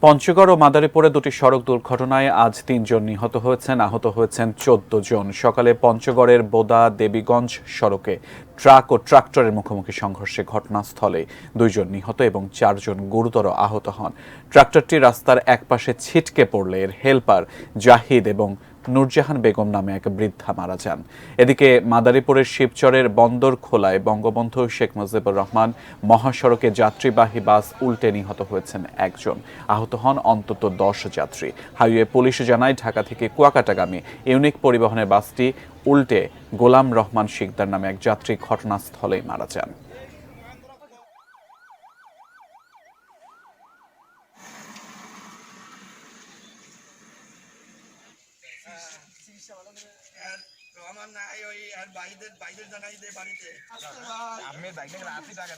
পঞ্চগড় ও মাদারীপুরে দুটি সড়ক দুর্ঘটনায় আজ ৩ জন নিহত হয়েছেন, আহত হয়েছেন ১৪ জন। সকালে পঞ্চগড়ের বোদা দেবীগঞ্জ সড়কে ট্রাক ও ট্রাক্টরের মুখোমুখি সংঘর্ষে ঘটনাস্থলে ২ জন নিহত এবং ৪ জন গুরুতর আহত হন। ট্রাক্টরটি রাস্তার একপাশে ছিটকে পড়লে এর হেলপার জাহিদ এবং নূরজাহান বেগম নামে এক বৃদ্ধা মারা যান। এদিকে মাদারীপুরের শিবচরের বন্দরখোলায় বঙ্গবন্ধু শেখ মুজিবুর রহমান মহাসড়কে যাত্রীবাহী বাস উল্টে নিহত হয়েছেন একজন, আহত হন অন্তত ১০ যাত্রী। হাইওয়ে পুলিশ জানায়, ঢাকা থেকে কুয়াকাটাগামী ইউনিক পরিবহনের বাসটি উল্টে গোলাম রহমান শিকদার নামে এক যাত্রী ঘটনাস্থলেই মারা যান। আমি বাইক রাত্রি টাকা